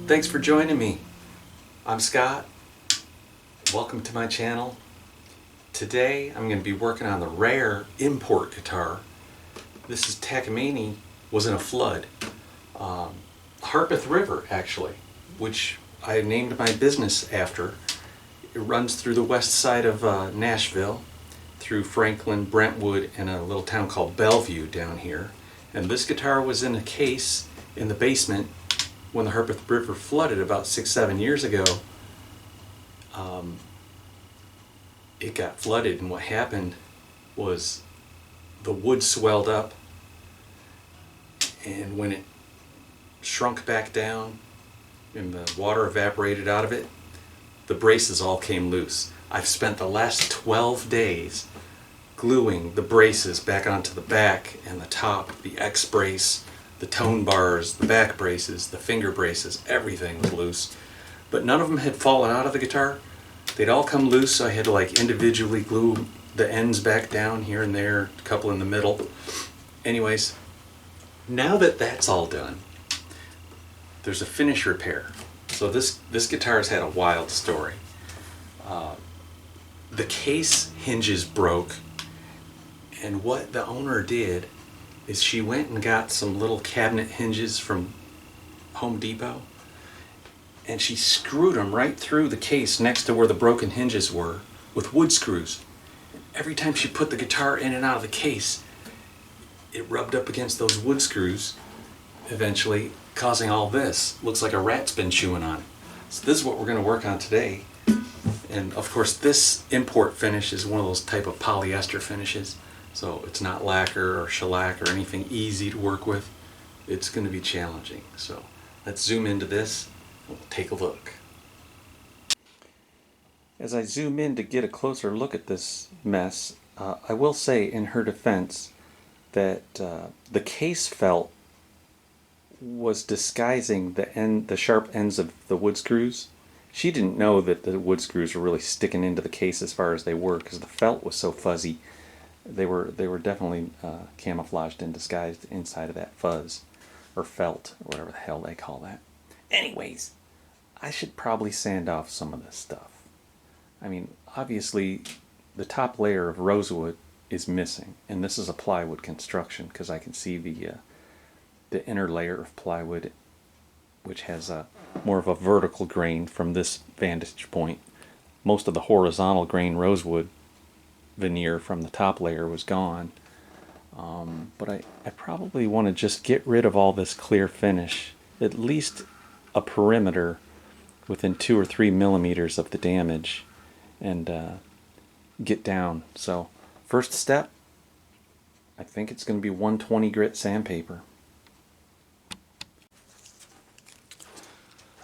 Thanks for joining me. I'm Scott. Welcome to my channel. Today I'm going to be working on the rare import guitar. This is Takamine, was in a flood. Harpeth River, actually, which I named my business after. It runs through the west side of Nashville, through Franklin, Brentwood, and a little town called Bellevue down here. And this guitar was in a case in the basement when the Harpeth River flooded about 6-7 years ago. It got flooded, and what happened was the wood swelled up, and when it shrunk back down and the water evaporated out of it, the braces all came loose. I've spent the last 12 days gluing the braces back onto the back and the top, the X brace, the tone bars, the back braces, the finger braces, everything was loose. But none of them had fallen out of the guitar. They'd all come loose, so I had to like individually glue the ends back down here and there, a couple in the middle. Anyways, now that that's all done, there's a finish repair. So this guitar's had a wild story. The case hinges broke, and what the owner did is she went and got some little cabinet hinges from Home Depot, and she screwed them right through the case next to where the broken hinges were with wood screws. And every time she put the guitar in and out of the case, it rubbed up against those wood screws, eventually causing all this. Looks like a rat's been chewing on it. So this is what we're going to work on today. And of course this import finish is one of those type of polyester finishes. So it's not lacquer or shellac or anything easy to work with. It's going to be challenging. So let's zoom into this and we'll take a look. As I zoom in to get a closer look at this mess, I will say in her defense that the case felt was disguising the sharp ends of the wood screws. She didn't know that the wood screws were really sticking into the case as far as they were, because the felt was so fuzzy. They were definitely camouflaged and disguised inside of that fuzz, or felt, or whatever the hell they call that. Anyways, I should probably sand off some of this stuff. I mean, obviously, the top layer of rosewood is missing, and this is a plywood construction, because I can see the inner layer of plywood, which has more of a vertical grain from this vantage point. Most of the horizontal grain rosewood veneer from the top layer was gone. But I probably want to just get rid of all this clear finish, at least a perimeter within 2 or 3 millimeters of the damage, and get down. So first step, I think it's going to be 120 grit sandpaper.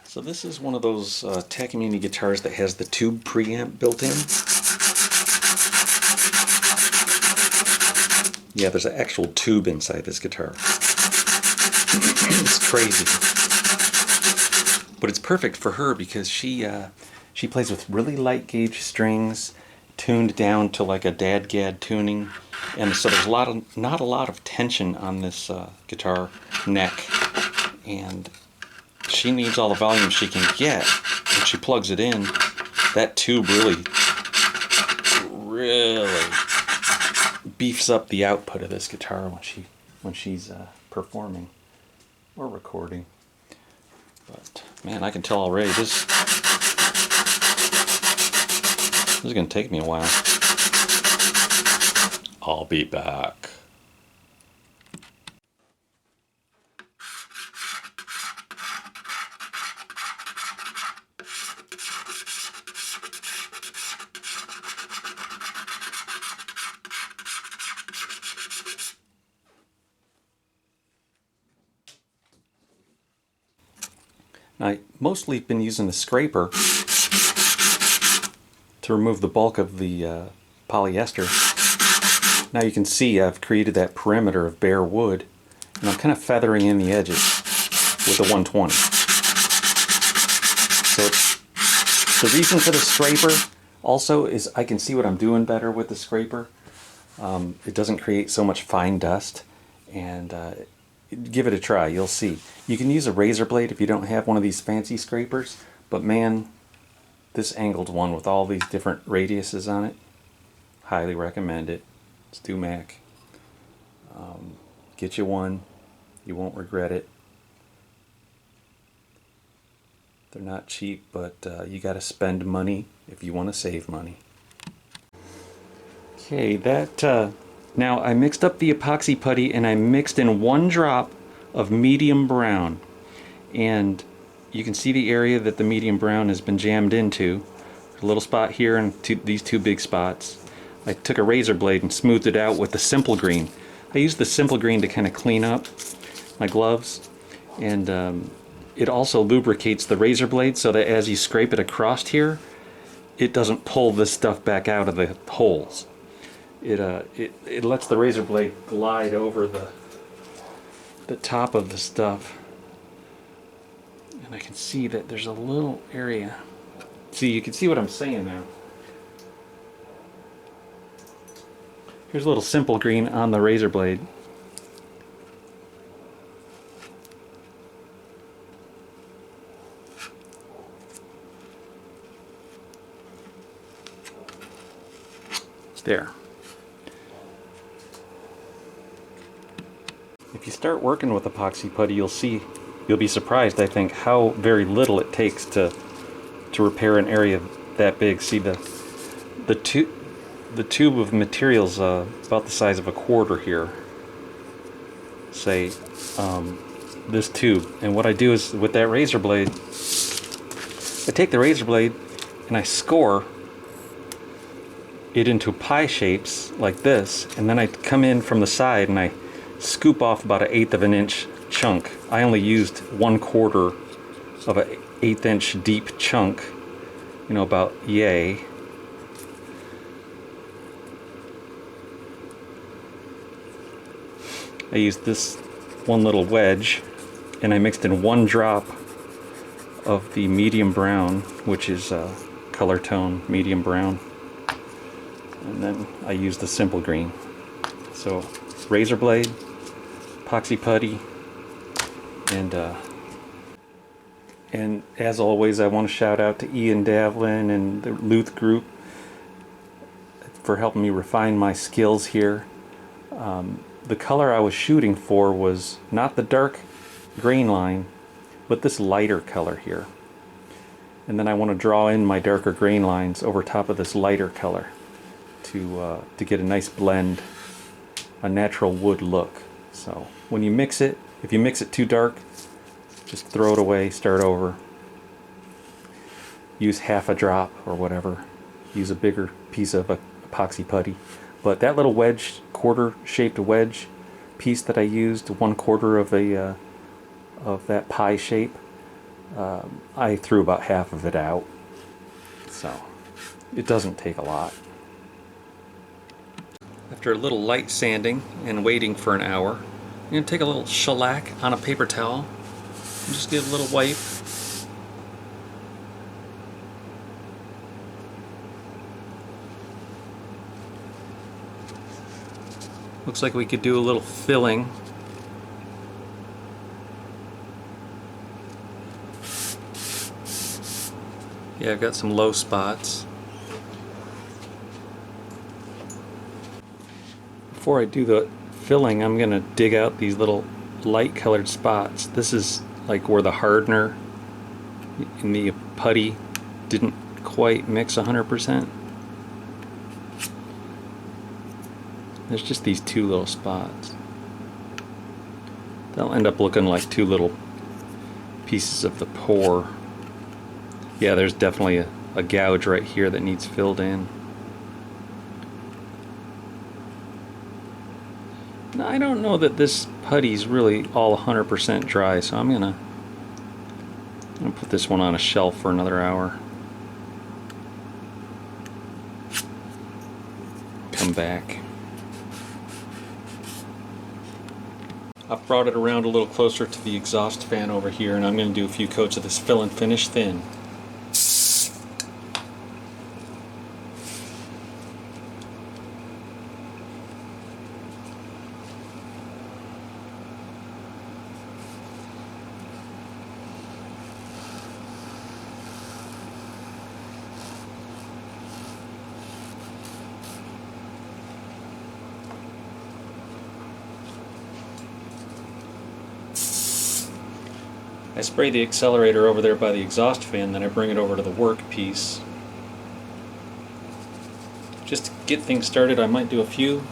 So this is one of those Takamine guitars that has the tube preamp built in. Yeah, there's an actual tube inside this guitar. It's crazy. But it's perfect for her because she plays with really light gauge strings, tuned down to like a dadgad tuning, and so there's not a lot of tension on this guitar neck, and she needs all the volume she can get. When she plugs it in, that tube really beefs up the output of this guitar when she's performing or recording. But man, I can tell already this is going to take me a while. I'll be back. I mostly been using the scraper to remove the bulk of the polyester. Now you can see I've created that perimeter of bare wood, and I'm kind of feathering in the edges with the 120. So the reason for the scraper also is I can see what I'm doing better with the scraper. It doesn't create so much fine dust, and give it a try. You'll see. You can use a razor blade if you don't have one of these fancy scrapers, but man, this angled one with all these different radiuses on it, highly recommend it. It's Mac. Get you one. You won't regret it. They're not cheap, but you got to spend money if you want to save money. Okay, now I mixed up the epoxy putty and I mixed in 1 drop of medium brown. And you can see the area that the medium brown has been jammed into. A little spot here and these 2 big spots. I took a razor blade and smoothed it out with the simple green. I used the simple green to kind of clean up my gloves, and it also lubricates the razor blade so that as you scrape it across here, it doesn't pull this stuff back out of the holes. It lets the razor blade glide over the top of the stuff, and I can see that there's a little area. See, you can see what I'm saying now. Here's a little simple green on the razor blade. There. If you start working with epoxy putty, you'll be surprised, I think, how very little it takes to repair an area that big. See, the tube of materials about the size of a quarter here. Say this tube, and what I do is with that razor blade, I take the razor blade and I score it into pie shapes like this, and then I come in from the side and I scoop off about 1/8 of an inch chunk. I only used 1/4 of an 1/8 inch deep chunk, you know, about yay. I used this one little wedge, and I mixed in 1 drop of the medium brown, which is color tone medium brown, and then I used the simple green. So razor blade, epoxy putty, and as always, I want to shout out to Ian Davlin and the Luth Group for helping me refine my skills here. The color I was shooting for was not the dark grain line, but this lighter color here. And then I want to draw in my darker grain lines over top of this lighter color to get a nice blend, a natural wood look. So when you mix it, if you mix it too dark, just throw it away, start over. Use half a drop or whatever. Use a bigger piece of epoxy putty. But that little wedge, quarter-shaped wedge piece that I used, 1/4 of that pie shape, I threw about half of it out. So it doesn't take a lot. After a little light sanding and waiting for an hour, I'm going to take a little shellac on a paper towel and just give a little wipe. Looks like we could do a little filling. Yeah, I've got some low spots. Before I do the filling, I'm going to dig out these little light colored spots. This is like where the hardener in the putty didn't quite mix 100%. There's just these 2 little spots. They'll end up looking like 2 little pieces of the pour. Yeah, there's definitely a gouge right here that needs filled in. Now, I don't know that this putty's really all 100% dry, so I'm gonna put this one on a shelf for another hour. Come back. I've brought it around a little closer to the exhaust fan over here, and I'm going to do a few coats of this fill and finish thin. I spray the accelerator over there by the exhaust fan, then I bring it over to the workpiece. Just to get things started, I might do a few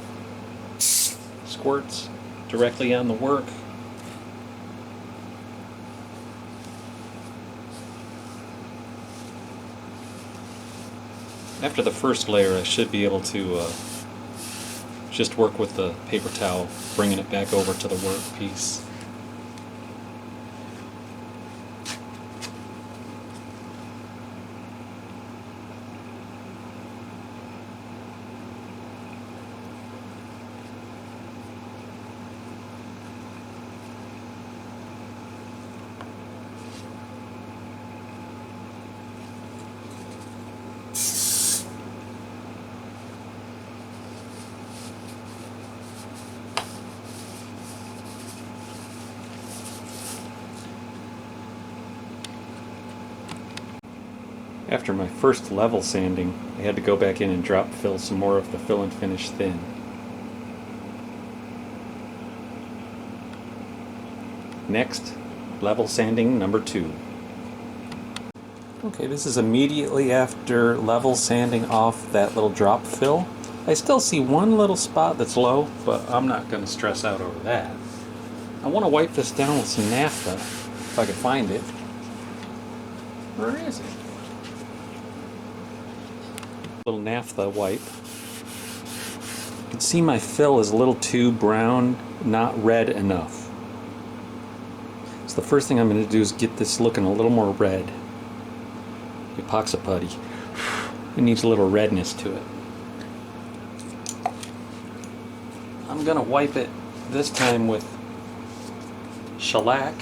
squirts directly on the work. After the first layer, I should be able to just work with the paper towel, bringing it back over to the workpiece. After my first level sanding, I had to go back in and drop fill some more of the fill and finish thin. Next, level sanding number 2. Okay, this is immediately after level sanding off that little drop fill. I still see one little spot that's low, but I'm not going to stress out over that. I want to wipe this down with some naphtha, if I can find it. Where is it? Little naphtha wipe. You can see my fill is a little too brown, not red enough. So the first thing I'm going to do is get this looking a little more red. Epoxy putty. It needs a little redness to it. I'm going to wipe it this time with shellac.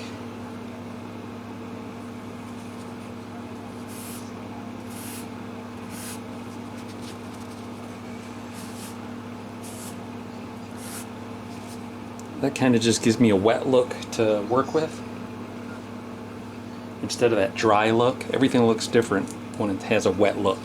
That kind of just gives me a wet look to work with instead of that dry look. Everything looks different when it has a wet look.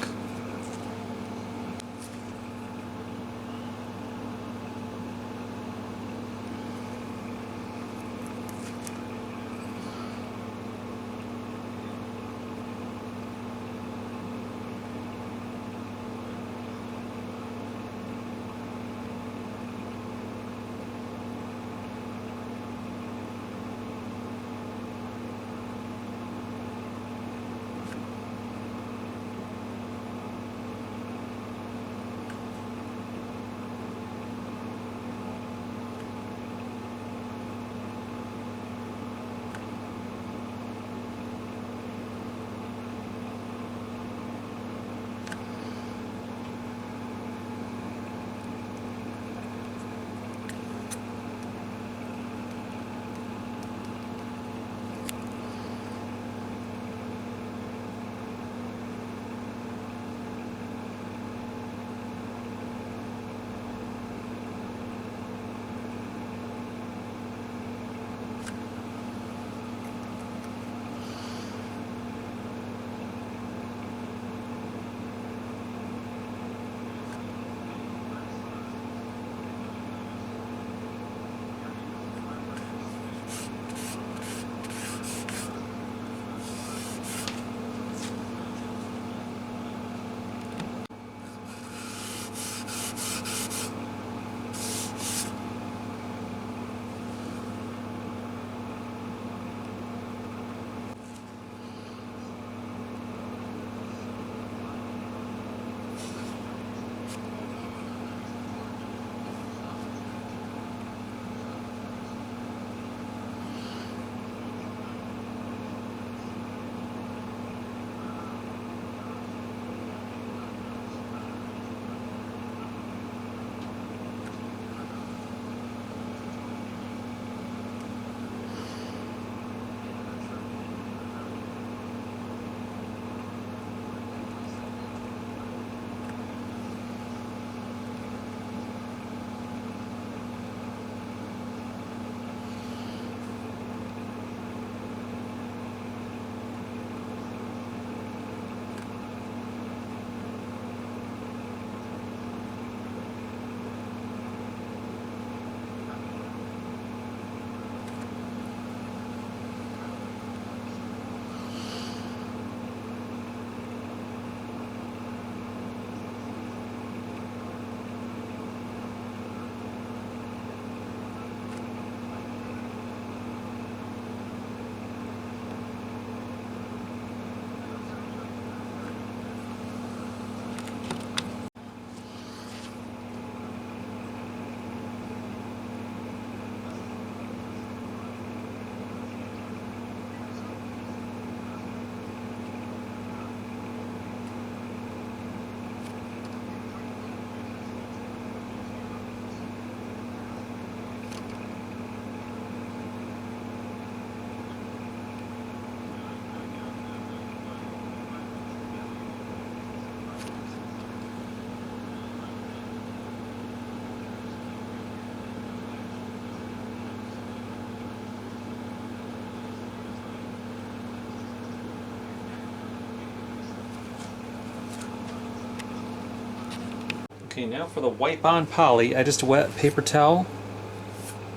Okay, now for the wipe on poly, I just wet a paper towel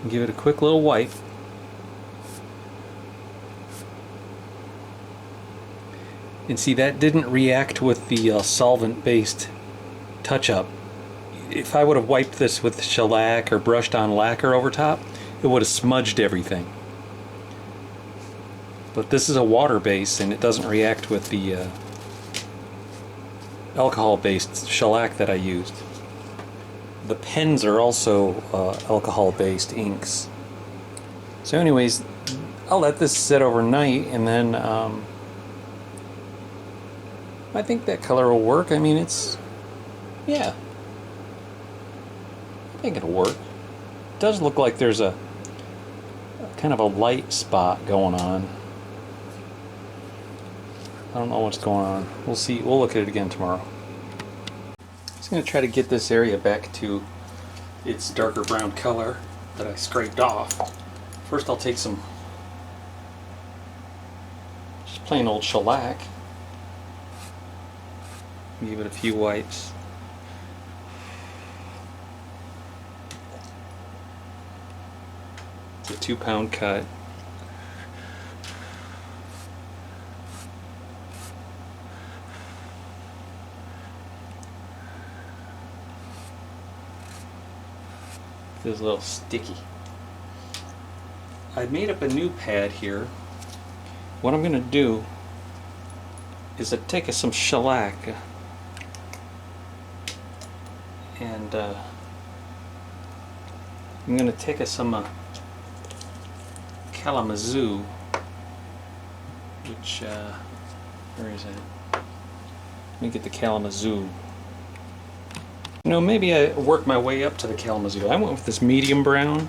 and give it a quick little wipe. And see, that didn't react with the solvent-based touch-up. If I would have wiped this with shellac or brushed on lacquer over top, it would have smudged everything. But this is a water base and it doesn't react with the alcohol-based shellac that I used. The pens are also alcohol-based inks. So anyways, I'll let this sit overnight, and then I think that color will work. I mean, yeah, I think it'll work. It does look like there's a kind of a light spot going on. I don't know what's going on. We'll see. We'll look at it again tomorrow. I'm just going to try to get this area back to its darker brown color that I scraped off. First I'll take some just plain old shellac. Give it a few wipes. It's a 2-pound cut. Feels a little sticky. I made up a new pad here. What I'm going to do is take some shellac and I'm going to take some Kalamazoo, which where is it? Let me get the Kalamazoo. You know, maybe I work my way up to the Kalamazoo. I went with this medium brown,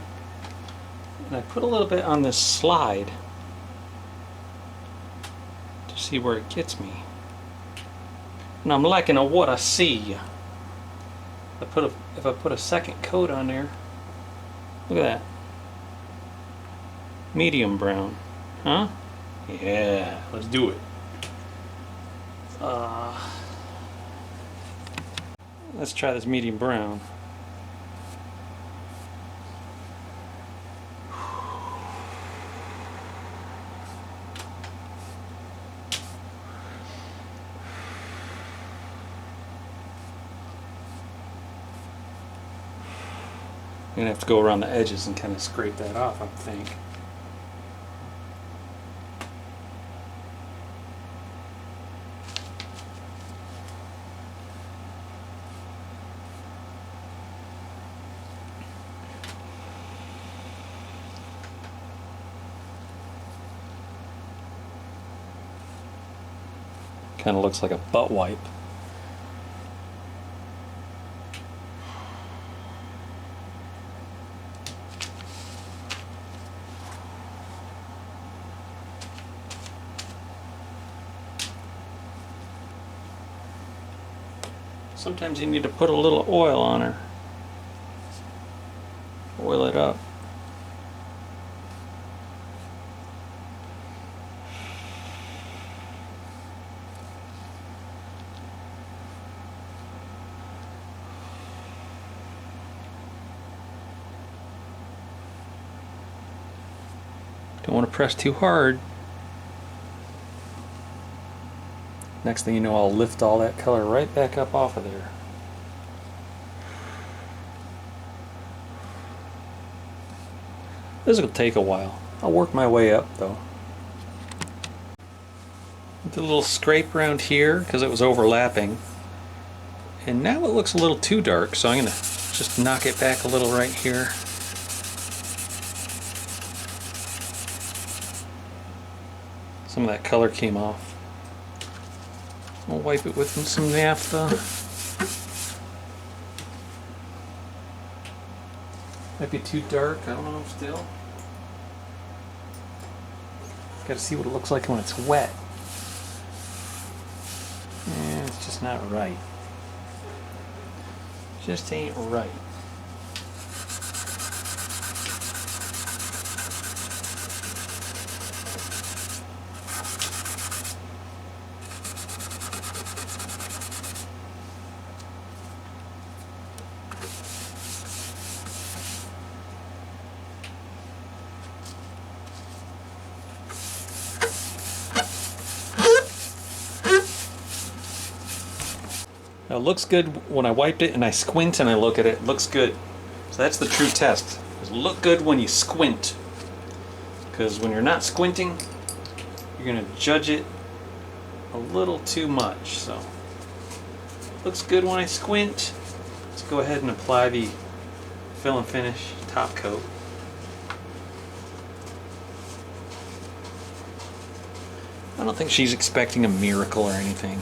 and I put a little bit on this slide to see where it gets me. And I'm liking what I see. If I put a second coat on there, look at that. Medium brown, huh? Yeah, let's do it. Let's try this medium brown. I'm gonna have to go around the edges and kind of scrape that off, I think. Kind of looks like a butt wipe. Sometimes you need to put a little oil on her. Oil it up. Don't want to press too hard. Next thing you know, I'll lift all that color right back up off of there. This will take a while. I'll work my way up though. Did a little scrape around here because it was overlapping. And now it looks a little too dark, so I'm going to just knock it back a little right here. Some of that color came off. I'll wipe it with some naphtha. Might be too dark, I don't know still. Gotta see what it looks like when it's wet. It's just not right. Just ain't right. Now, it looks good when I wiped it and I squint and I look at it. It looks good. So that's the true test. Is look good when you squint. Because when you're not squinting, you're going to judge it a little too much. So, looks good when I squint. Let's go ahead and apply the fill and finish top coat. I don't think she's expecting a miracle or anything.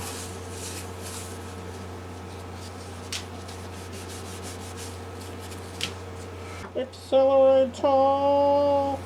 Accelerator!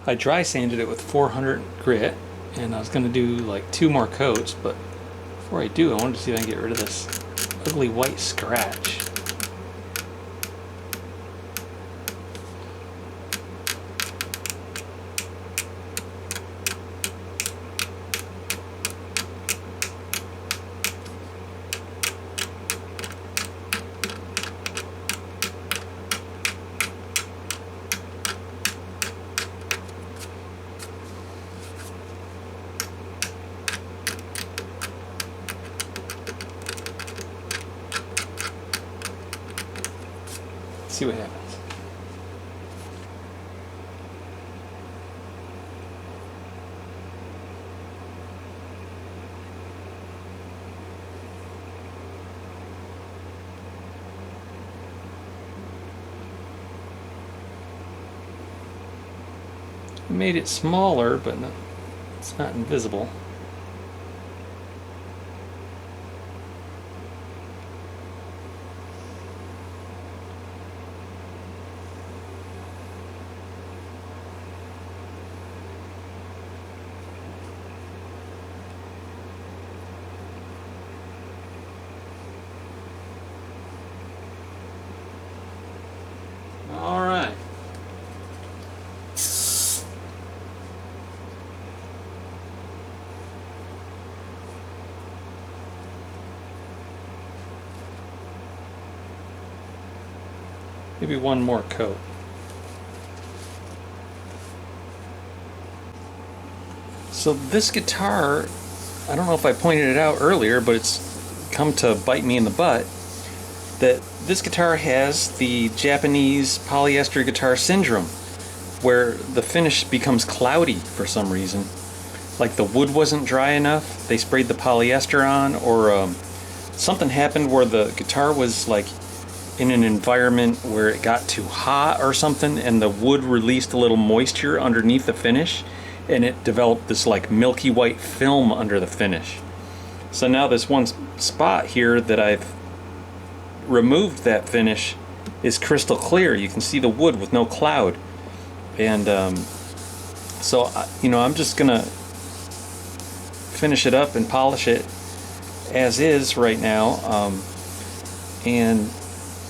I dry sanded it with 400 grit, and I was going to do like 2 more coats, but before I do, I wanted to see if I can get rid of this ugly white scratch. See what happens. I made it smaller, but no, it's not invisible. All right. Maybe one more coat. So this guitar, I don't know if I pointed it out earlier, but it's come to bite me in the butt, that this guitar has the Japanese polyester guitar syndrome, where the finish becomes cloudy for some reason. Like the wood wasn't dry enough, they sprayed the polyester on, or something happened where the guitar was like in an environment where it got too hot or something, and the wood released a little moisture underneath the finish, and it developed this like milky white film under the finish. So now this one spot here that I've removed that finish is crystal clear. You can see the wood with no cloud. And so, you know, I'm just gonna finish it up and polish it as is right now. And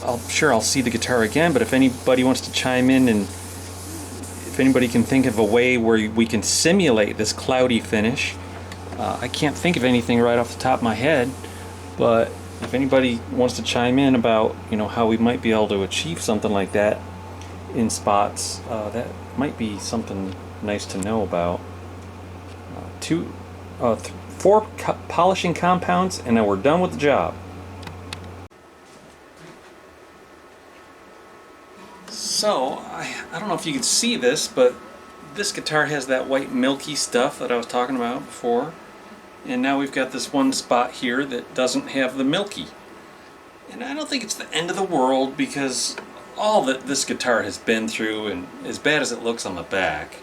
I'll see the guitar again, but if anybody wants to chime in, and if anybody can think of a way where we can simulate this cloudy finish, I can't think of anything right off the top of my head, but if anybody wants to chime in about, you know, how we might be able to achieve something like that in spots, that might be something nice to know about. 4 polishing compounds, and then we're done with the job. So, I don't know if you can see this, but this guitar has that white milky stuff that I was talking about before. And now we've got this one spot here that doesn't have the milky. And I don't think it's the end of the world, because all that this guitar has been through, and as bad as it looks on the back,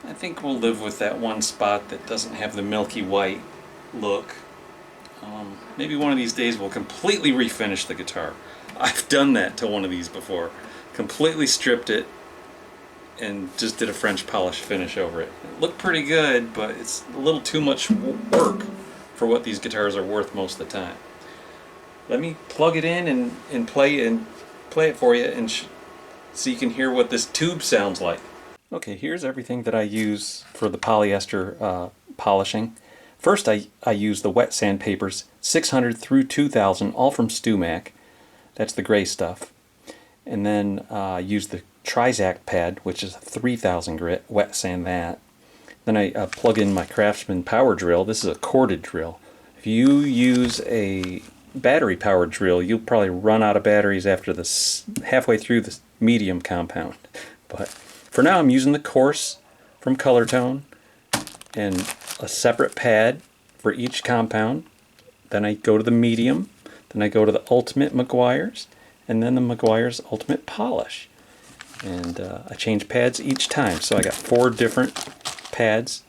I think we'll live with that one spot that doesn't have the milky white look. Maybe one of these days we'll completely refinish the guitar. I've done that to one of these before. Completely stripped it and just did a French polish finish over it. It looked pretty good, but it's a little too much work for what these guitars are worth most of the time. Let me plug it in and play it for you, and so you can hear what this tube sounds like. Okay, here's everything that I use for the polyester polishing. First, I use the wet sandpapers 600 through 2000, all from StewMac. That's the gray stuff. And then I use the Trizact pad, which is a 3000 grit, wet sand that. Then I plug in my Craftsman power drill. This is a corded drill. If you use a battery powered drill, you'll probably run out of batteries after this, halfway through the medium compound. But for now I'm using the coarse from Color Tone and a separate pad for each compound. Then I go to the medium, then I go to the Ultimate Meguiar's, and then the Meguiar's Ultimate Polish. And I change pads each time, so I got 4 different pads,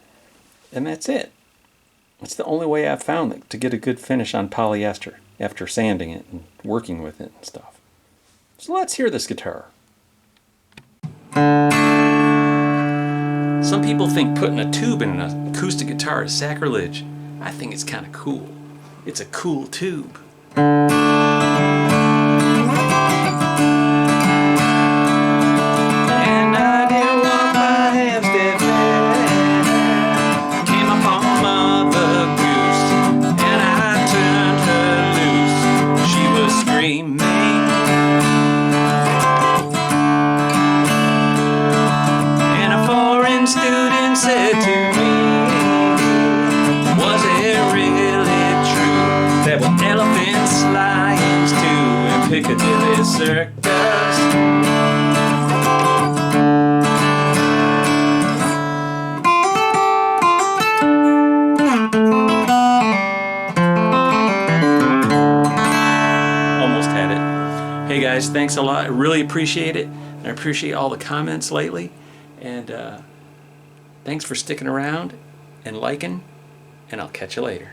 and that's it. That's the only way I've found to get a good finish on polyester after sanding it and working with it and stuff. So let's hear this guitar. Some people think putting a tube in an acoustic guitar is sacrilege. I think it's kind of cool. It's a cool tube. Piccadilly Circus. Almost had it. Hey guys, thanks a lot. I really appreciate it. I appreciate all the comments lately. And thanks for sticking around and liking. And I'll catch you later.